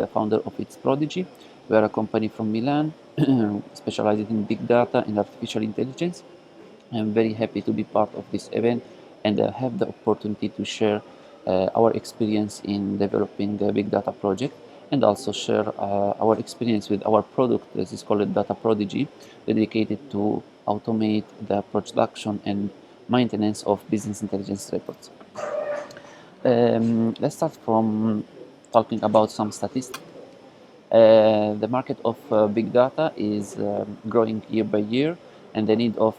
the founder of its Prodigy. We are a company from Milan specialized in big data and artificial intelligence. I'm very happy to be part of this event and have the opportunity to share our experience in developing a big data project, and also share our experience with our product. This is called DataProdigy, dedicated to automate the production and maintenance of business intelligence reports. Let's start from talking about some statistics. The market of big data is growing year by year, and the need of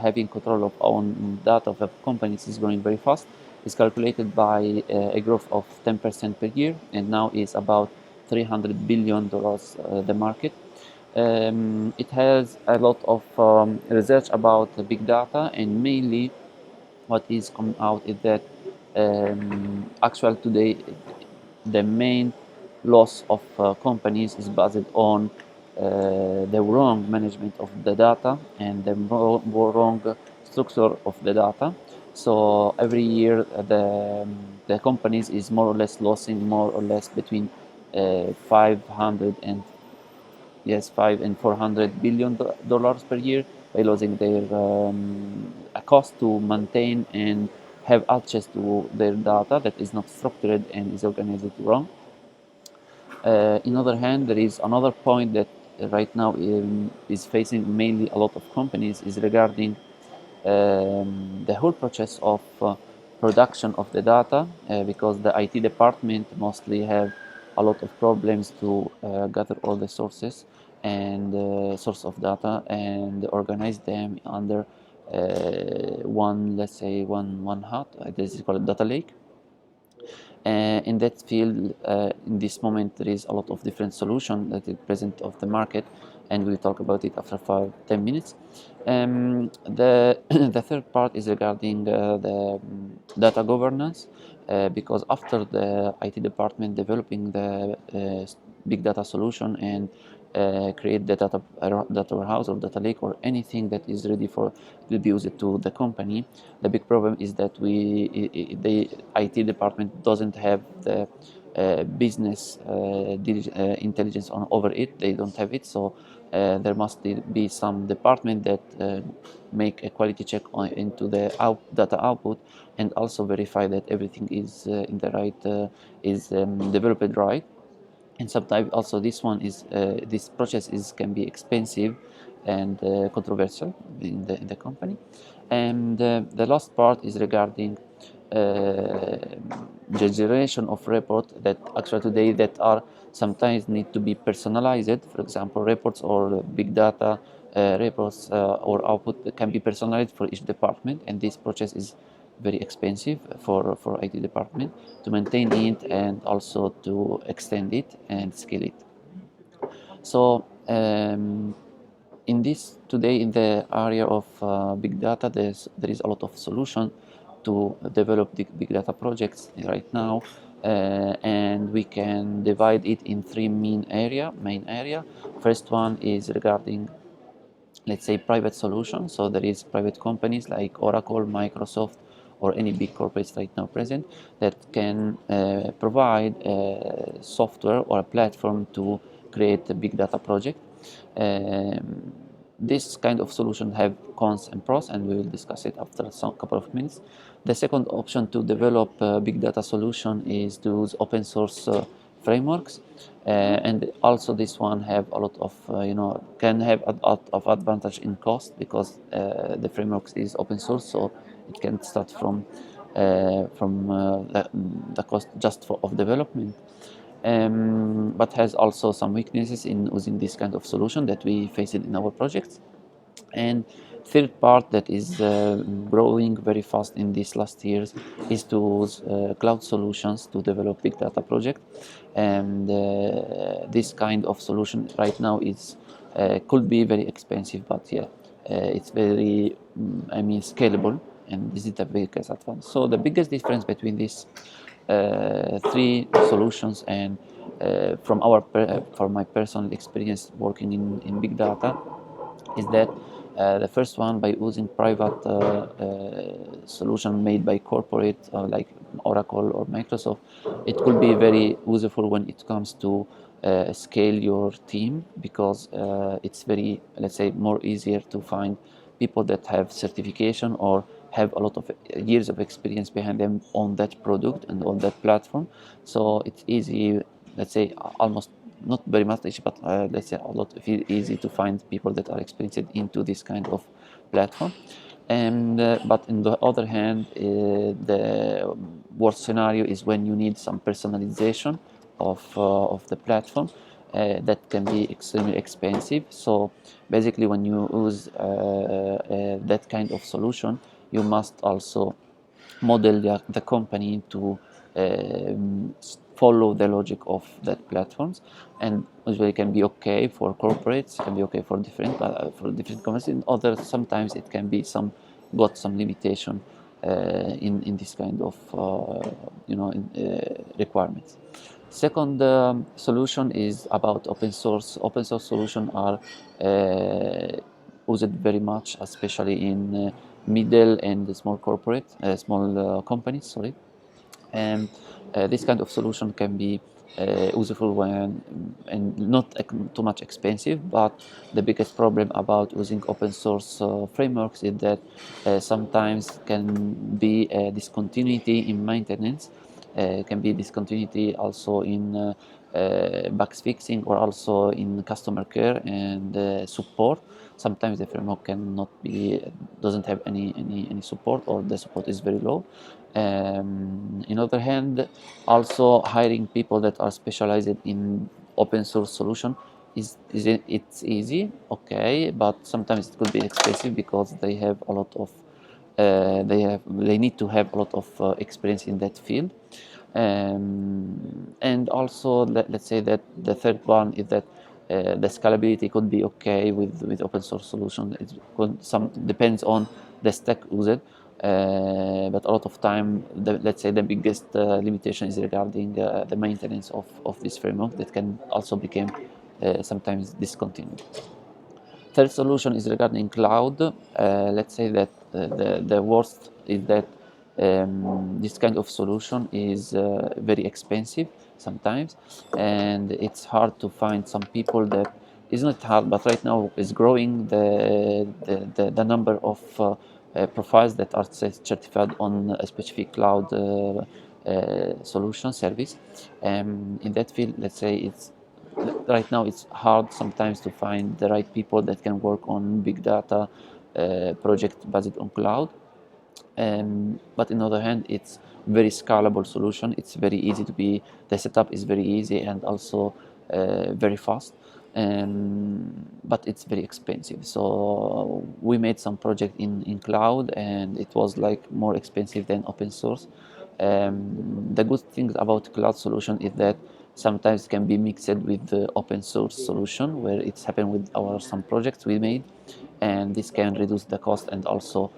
having control of own data of companies is growing very fast. It's calculated by a growth of 10% per year, and now is about $300 billion the market. It has a lot of research about big data, and mainly what is coming out is that actual today the main loss of companies is based on the wrong management of the data and the wrong structure of the data. So every year the companies is more or less losing more or less between 500 and 400 billion dollars per year by losing their a cost to maintain and have access to their data that is not structured and is organized wrong. In other hand, there is another point that right now is facing mainly a lot of companies is regarding the whole process of production of the data, because the IT department mostly have a lot of problems to gather all the sources and source of data and organize them under one, let's say one hut. This is called data lake. In that field, in this moment, there is a lot of different solutions that is present of the market, and we'll talk about it after 5-10 minutes. The third part is regarding the data governance, because after the IT department developing the big data solution and create the data warehouse or data lake or anything that is ready for to be used to the company. The big problem is that the IT department doesn't have the business intelligence over it. They don't have it, so there must be some department that make a quality check into the data output, and also verify that everything is in the right is developed right. And sometimes also this process can be expensive and controversial in the company. And the last part is regarding the generation of report that actually today that are sometimes need to be personalized. For example, reports or big data reports or output that can be personalized for each department, and this process is very expensive for IT department to maintain it and also to extend it and scale it. So in this today in the area of big data, there is a lot of solution to develop the big data projects right now, and we can divide it in three main area. First one is regarding, let's say, private solutions. So there is private companies like Oracle, Microsoft, or any big corporates right now present that can provide software or a platform to create a big data project. This kind of solution have cons and pros, and we will discuss it after some couple of minutes. The second option to develop a big data solution is to use open source frameworks, and also this one have a lot of can have a lot of advantage in cost, because the frameworks is open source, so it can start from the cost just of development, but has also some weaknesses in using this kind of solution that we faced in our projects. And third part that is growing very fast in these last years is to use cloud solutions to develop big data project. And this kind of solution right now is could be very expensive, but it's very scalable, and this is the biggest advantage. So the biggest difference between these three solutions, and from my personal experience working in big data, is that the first one, by using private solution made by corporate like Oracle or Microsoft, it could be very useful when it comes to scale your team, because it's very, let's say, more easier to find people that have certification or have a lot of years of experience behind them on that product and on that platform. So it's easy, let's say, almost not very much easy, but let's say a lot easy to find people that are experienced into this kind of platform. And but on the other hand, the worst scenario is when you need some personalization of the platform. That can be extremely expensive. So basically, when you use that kind of solution, you must also model the company to follow the logic of that platforms, and usually can be okay for corporates, can be okay for different companies. In other, sometimes it can be some limitation in this kind of requirements. Second solution is about open source. Open source solutions are used very much, especially in middle and small corporate, small companies. Sorry, and this kind of solution can be useful when and not too much expensive. But the biggest problem about using open source frameworks is that sometimes can be a discontinuity in maintenance, can be discontinuity also in bugs fixing, or also in customer care and support. Sometimes the framework doesn't have any support, or the support is very low. In other hand, also hiring people that are specialized in open source solution it's easy, okay, but sometimes it could be expensive, because they have a lot of they need to have a lot of experience in that field. And also, let's say that the third one is that the scalability could be okay with open source solution. It could, some depends on the stack used, but a lot of time, let's say the biggest limitation is regarding the maintenance of this framework, that can also become sometimes discontinued. Third solution is regarding cloud. Let's say that the worst is that this kind of solution is very expensive sometimes, and it's hard to find some people that is not hard, but right now is growing the number of profiles that are certified on a specific cloud solution service. In that field, let's say right now it's hard sometimes to find the right people that can work on big data project based on cloud. But on the other hand, it's very scalable solution. It's very easy the setup is very easy, and also very fast. But it's very expensive. So we made some project in cloud, and it was like more expensive than open source. The good thing about cloud solution is that sometimes can be mixed with the open source solution, where it's happened with some projects we made, and this can reduce the cost and also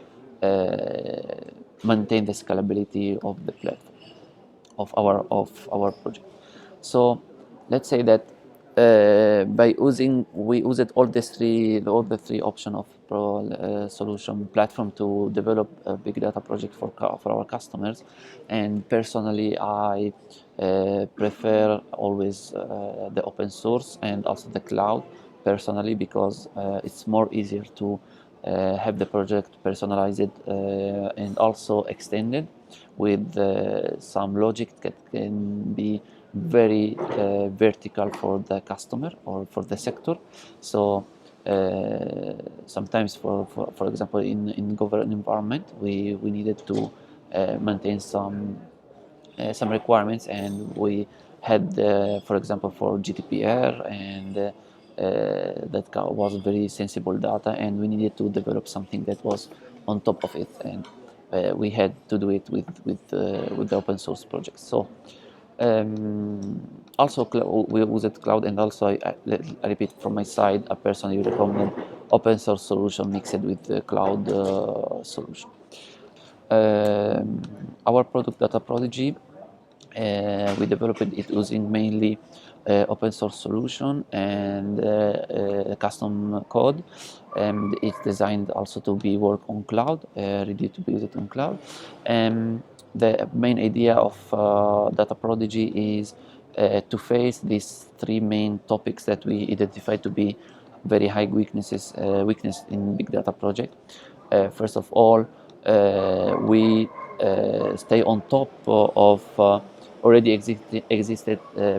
maintain the scalability of the platform of our project. So let's say that by using we used all the three option of solution platform to develop a big data project for our customers. And personally, I prefer always the open source and also the cloud personally, because it's more easier to have the project personalized and also extended with some logic that can be very vertical for the customer or for the sector. So sometimes, for example, in government environment, we needed to maintain some requirements, and we had, for example, for GDPR, and that was very sensible data, and we needed to develop something that was on top of it, and we had to do it with the open source projects. So also we used cloud, and also I repeat from my side, I personally recommend open source solution mixed with the cloud solution. Our product DataProdigy, we developed it using mainly open source solution and custom code, and it's designed also to be work on cloud, ready to be used on cloud. the main idea of DataProdigy is to face these three main topics that we identify to be very high weakness in big data project. First of all, we stay on top of already existed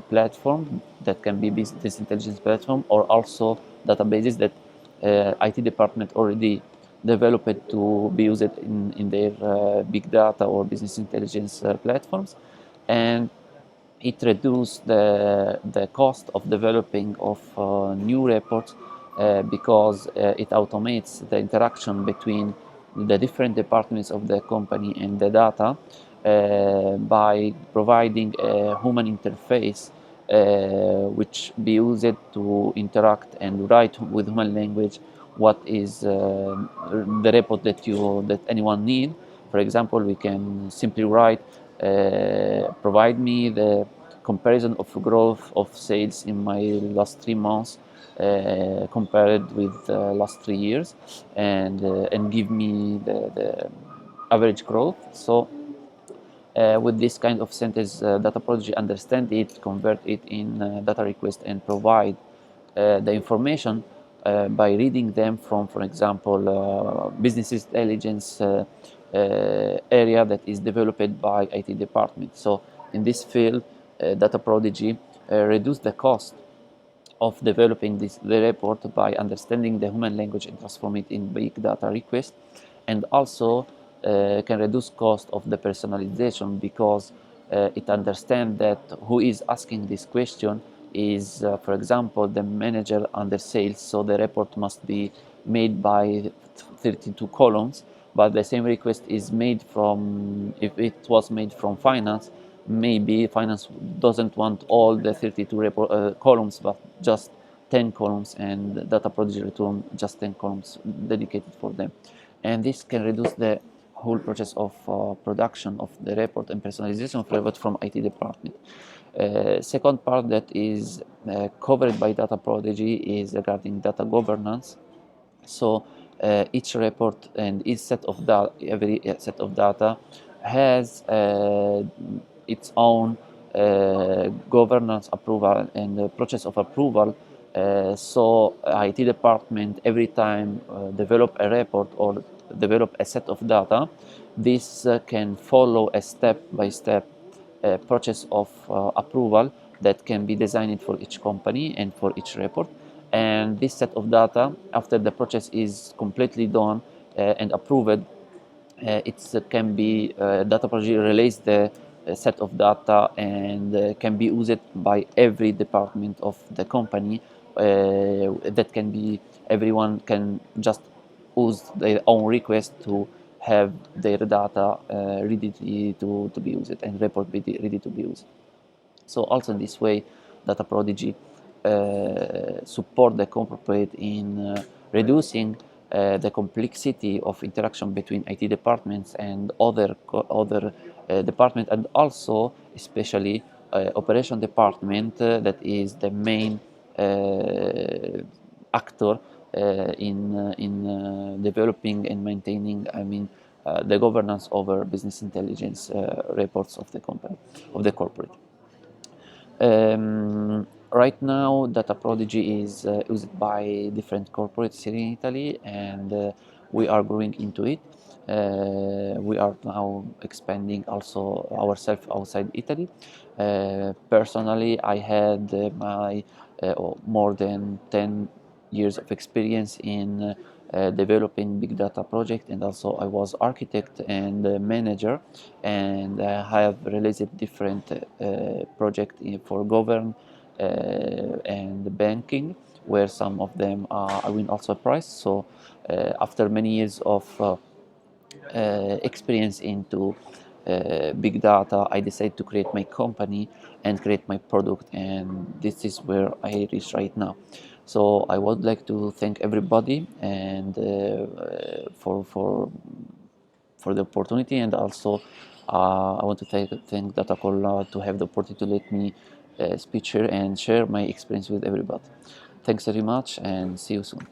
platform that can be business intelligence platform, or also databases that IT department already developed to be used in their big data or business intelligence platforms, and it reduces the cost of developing of new reports because it automates the interaction between the different departments of the company and the data by providing a human interface which be used to interact and write with human language what is the report that anyone need. For example, we can simply write, provide me the comparison of growth of sales in my last 3 months compared with last 3 years, and give me the average growth. So with this kind of sentence, DataProdigy understand it, convert it in data request, and provide the information by reading them from, for example, business intelligence area that is developed by IT department. So in this field, DataProdigy reduce the cost of developing the report by understanding the human language and transform it in big data request, and also can reduce cost of the personalization because it understands that who is asking this question is, for example, the manager under sales, so the report must be made by 32 columns, but the same request is made from, if it was made from finance, maybe finance doesn't want all the 32 columns, but just 10 columns, and DataProdigy return just 10 columns dedicated for them. And this can reduce the whole process of production of the report and personalization of report from IT department. Second part that is covered by DataProdigy is regarding data governance. So each report and each set of data, every set of data has its own governance approval and process of approval. So IT department every time develop a report or develop a set of data, this can follow a step-by-step process of approval that can be designed for each company and for each report. And this set of data, after the process is completely done and approved, it can be DataProdigy release the set of data and can be used by every department of the company. That can be, everyone can just use their own request to have their data ready to be used and report ready to be used. So also in this way, DataProdigy support the corporate in reducing the complexity of interaction between IT departments and other departments, and also especially operation department that is the main actor in developing and maintaining, the governance over business intelligence reports of the company, of the corporate. Right now, DataProdigy is used by different corporates here in Italy, and we are growing into it. We are now expanding also ourselves outside Italy. Personally, I had my more than 10 years of experience in developing big data project, and also I was architect and manager, and I have released different projects for govern and banking, where some of them I win also a prize. So after many years of experience into big data, I decided to create my company and create my product, and this is where I reach right now. So I would like to thank everybody and for the opportunity, and also I want to thank Datacall to have the opportunity to let me speak here and share my experience with everybody. Thanks very much, and see you soon.